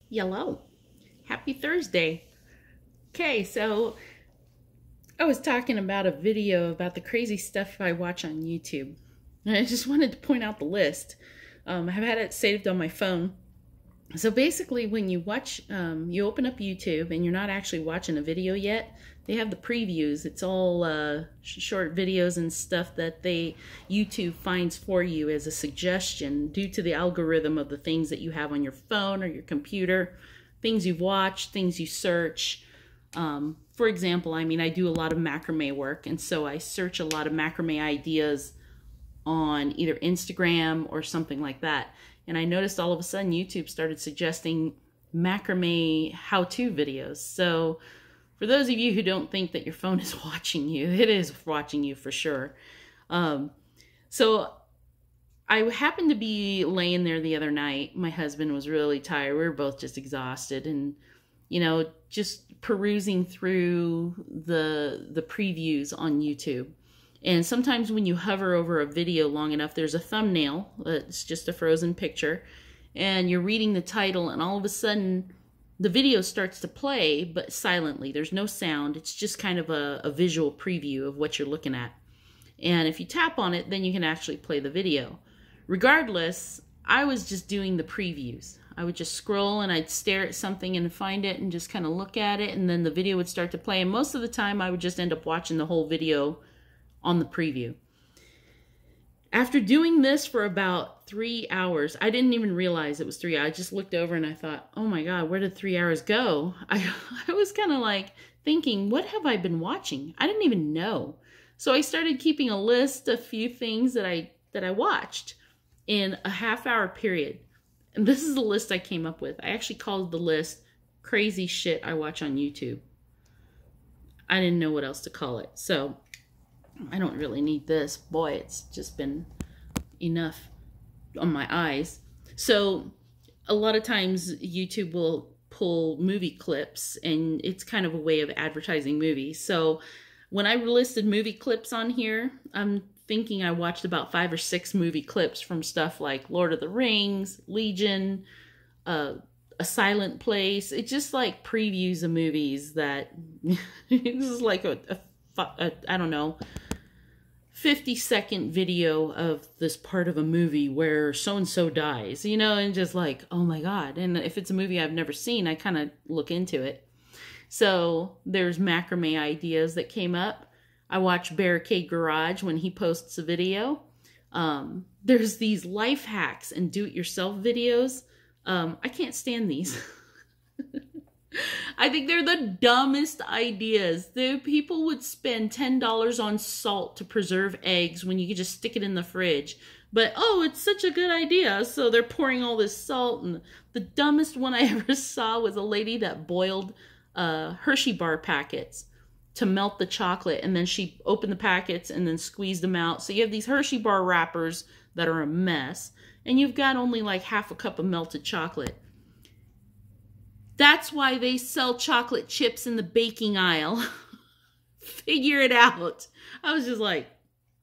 Yellow. Happy Thursday. Okay, so I was talking about a video about the crazy stuff I watch on YouTube. And I just wanted to point out the list. I've had it saved on my phone. So basically when you watch, you open up YouTube and you're not actually watching a video yet, they have the previews. It's all short videos and stuff that YouTube finds for you as a suggestion due to the algorithm of the things that you have on your phone or your computer, things you've watched, things you search. For example, I do a lot of macrame work, and so I search a lot of macrame ideas on either Instagram or something like that. And I noticed all of a sudden YouTube started suggesting macrame how-to videos. So for those of you who don't think that your phone is watching you, it is watching you for sure. So I happened to be laying there the other night. My husband was really tired. We were both just exhausted and, just perusing through the previews on YouTube. And sometimes when you hover over a video long enough, there's a thumbnail. It's just a frozen picture. And you're reading the title, and all of a sudden, the video starts to play, but silently. There's no sound. It's just kind of a visual preview of what you're looking at. And if you tap on it, then you can actually play the video. Regardless, I was just doing the previews. I would just scroll and I'd stare at something and find it and just kind of look at it, and then the video would start to play. And most of the time, I would just end up watching the whole video on the preview. After doing this for about 3 hours, I didn't even realize it was 3 hours. I just looked over and I thought, oh my God, where did 3 hours go? I was kind of like thinking, what have I been watching? I didn't even know. So I started keeping a list of few things that I watched in a half-hour period. And this is the list I came up with. I actually called the list Crazy Shit I Watch on YouTube. I didn't know what else to call it. So I don't really need this. Boy, it's just been enough on my eyes. So a lot of times YouTube will pull movie clips, and it's kind of a way of advertising movies. So when I listed movie clips on here, I'm thinking I watched about 5 or 6 movie clips from stuff like Lord of the Rings, Legion, A Silent Place. It just like previews of movies that this is like I don't know, 50-second video of this part of a movie where so-and-so dies, and just like, oh my God. And if it's a movie I've never seen, I kind of look into it. So there's macrame ideas that came up. I watch Barricade Garage when he posts a video. There's these life hacks and do-it-yourself videos. I can't stand these. I think they're the dumbest ideas. The people would spend $10 on salt to preserve eggs when you could just stick it in the fridge. But, oh, it's such a good idea. So they're pouring all this salt. And the dumbest one I ever saw was a lady that boiled Hershey bar packets to melt the chocolate. And then she opened the packets and then squeezed them out. So you have these Hershey bar wrappers that are a mess. And you've got only like half a cup of melted chocolate. That's why they sell chocolate chips in the baking aisle. Figure it out. I was just like,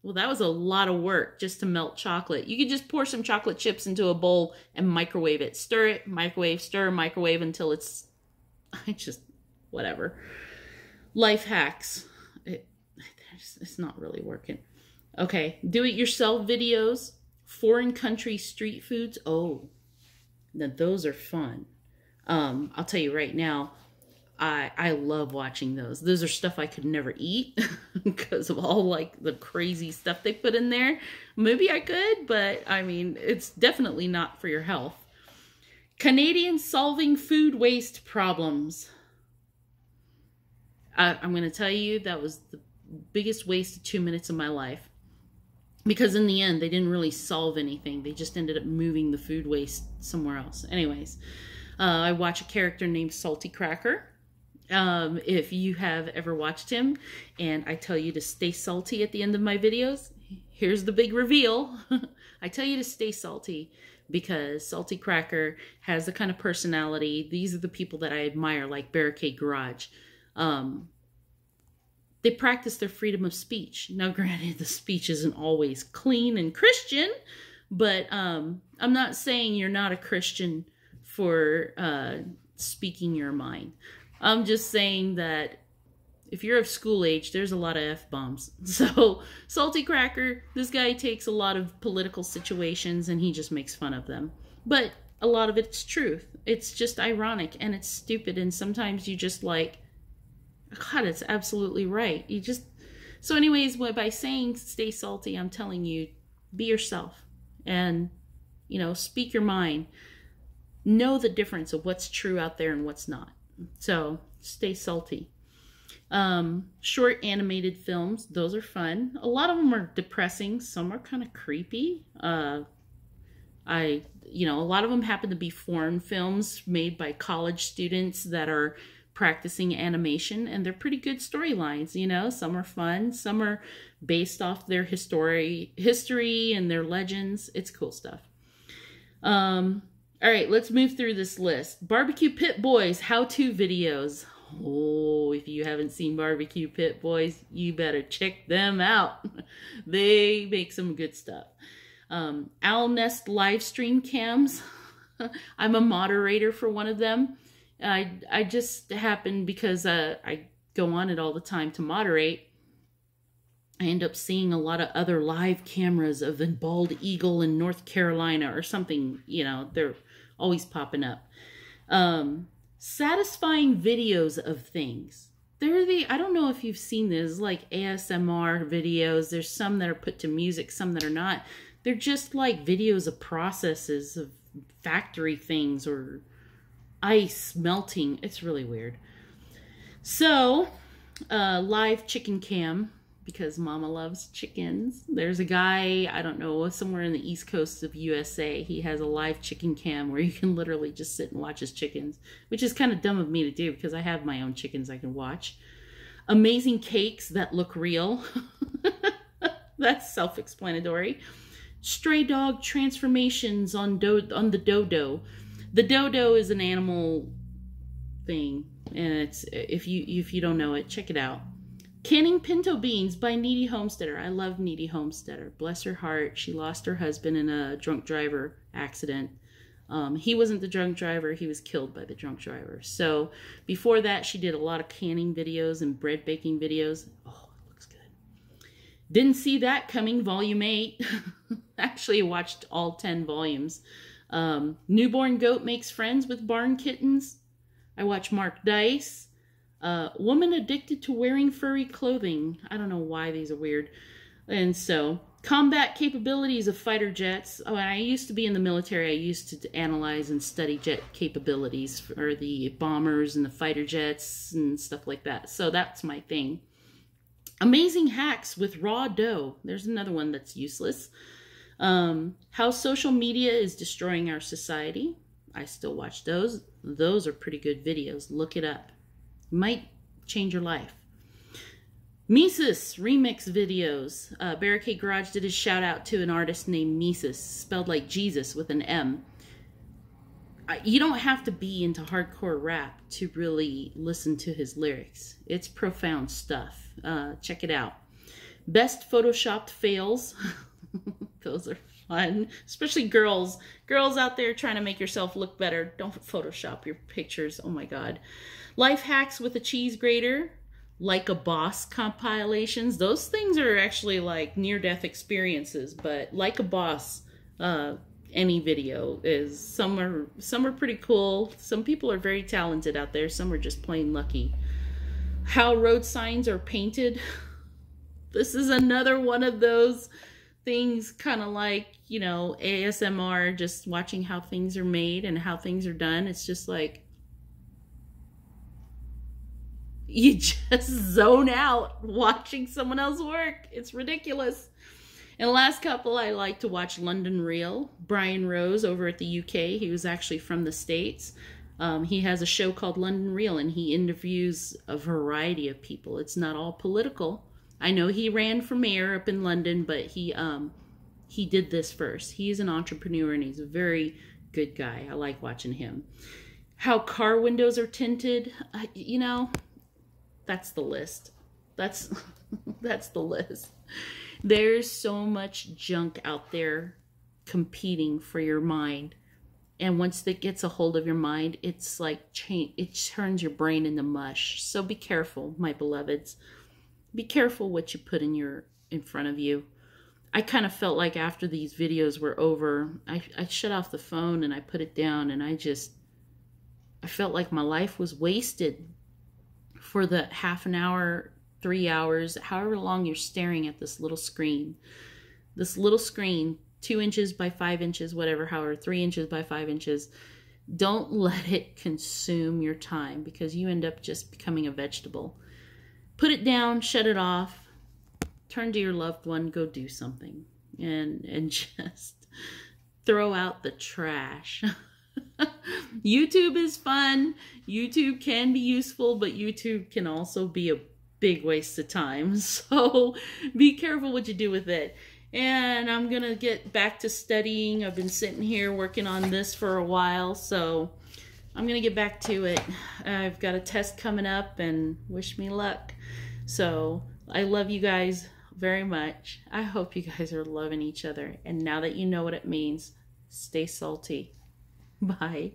well, that was a lot of work just to melt chocolate. You could just pour some chocolate chips into a bowl and microwave it. Stir it, microwave, stir, microwave until it's, whatever. Life hacks. It's not really working. Okay, do-it-yourself videos. Foreign country street foods. Oh, now those are fun. I'll tell you right now, I love watching those. Those are stuff I could never eat because of all like the crazy stuff they put in there. Maybe I could, but it's definitely not for your health. Canadians solving food waste problems. I'm going to tell you that was the biggest waste of 2 minutes of my life. Because in the end, they didn't really solve anything. They just ended up moving the food waste somewhere else. Anyways. I watch a character named Salty Cracker. If you have ever watched him and I tell you to stay salty at the end of my videos, here's the big reveal. I tell you to stay salty because Salty Cracker has the kind of personality. These are the people that I admire, like Barricade Garage. They practice their freedom of speech. Now, granted, the speech isn't always clean and Christian, but I'm not saying you're not a Christian for speaking your mind. I'm just saying that if you're of school age, there's a lot of F-bombs. So, Salty Cracker, this guy takes a lot of political situations and he just makes fun of them. But a lot of it's truth. It's just ironic and it's stupid. And sometimes you just like, God, it's absolutely right. You just... So anyways, by saying stay salty, I'm telling you, be yourself. And, you know, speak your mind. Know the difference of what's true out there and what's not. So, stay salty. Short animated films, those are fun. A lot of them are depressing. Some are kind of creepy. A lot of them happen to be foreign films made by college students that are practicing animation, and they're pretty good storylines, you know. Some are fun, some are based off their history and their legends. It's cool stuff. All right, let's move through this list. Barbecue Pit Boys how-to videos. Oh, if you haven't seen Barbecue Pit Boys, you better check them out. They make some good stuff. Owl Nest live stream cams. I'm a moderator for one of them. I just happen, because I go on it all the time to moderate, I end up seeing a lot of other live cameras of the bald eagle in North Carolina or something. You know, they're always popping up. Satisfying videos of things. I don't know if you've seen this, like ASMR videos. There's some that are put to music, some that are not. They're just like videos of processes of factory things or ice melting. It's really weird. So, live chicken cam, because mama loves chickens. There's a guy, I don't know, somewhere in the east coast of USA. He has a live chicken cam where you can literally just sit and watch his chickens, which is kind of dumb of me to do because I have my own chickens I can watch. Amazing cakes that look real. That's self-explanatory. Stray dog transformations on the dodo. The dodo is an animal thing, and it's if you don't know it, check it out. Canning pinto beans by Needy Homesteader. I love Needy Homesteader. Bless her heart. She lost her husband in a drunk driver accident. He wasn't the drunk driver. He was killed by the drunk driver. So before that, she did a lot of canning videos and bread baking videos. Oh, it looks good. Didn't See That Coming, Volume 8. Actually, I watched all 10 volumes. Newborn Goat Makes Friends with Barn Kittens. I watch Mark Dice. Woman Addicted to Wearing Furry Clothing. I don't know why these are weird. And so, combat capabilities of fighter jets. Oh, and I used to be in the military. I used to analyze and study jet capabilities for the bombers and the fighter jets and stuff like that. So that's my thing. Amazing hacks with raw dough. There's another one that's useless. How social media is destroying our society. I still watch those. Those are pretty good videos. Look it up. Might change your life. Mises remix videos. Barricade Garage did a shout out to an artist named Mises, spelled like Jesus with an M. You don't have to be into hardcore rap to really listen to his lyrics. It's profound stuff. Check it out. Best Photoshopped fails. Those are fun, especially girls. Girls out there trying to make yourself look better. Don't Photoshop your pictures. Oh my God. Life hacks with a cheese grater. Like a Boss compilations. Those things are actually like near-death experiences, but Like a Boss, any video is, some are pretty cool. Some people are very talented out there. Some are just plain lucky. How road signs are painted. This is another one of those things, kind of like, you know, ASMR, just watching how things are made and how things are done. It's just like, you just zone out watching someone else work. It's ridiculous. And the last couple, I like to watch London Real. Brian Rose over at the UK. He was actually from the States. He has a show called London Real, and he interviews a variety of people. It's not all political. I know he ran for mayor up in London, but he did this first. He's an entrepreneur, and he's a very good guy. I like watching him. How car windows are tinted. You know, that's the list. That's the list. There's so much junk out there competing for your mind. And once that gets a hold of your mind, it's like it turns your brain into mush. So be careful, my beloveds. Be careful what you put in front of you. I kind of felt like after these videos were over, I shut off the phone and I put it down, and I felt like my life was wasted for the half an hour, 3 hours, however long you're staring at this little screen. This little screen, 2 inches by 5 inches, whatever, however, 3 inches by 5 inches. Don't let it consume your time, because you end up just becoming a vegetable. Put it down, shut it off. Turn to your loved one, go do something, and just throw out the trash. YouTube is fun. YouTube can be useful, but YouTube can also be a big waste of time. So be careful what you do with it. And I'm going to get back to studying. I've been sitting here working on this for a while, so I'm going to get back to it. I've got a test coming up, and wish me luck. So I love you guys very much. I hope you guys are loving each other. And now that you know what it means, stay salty. Bye.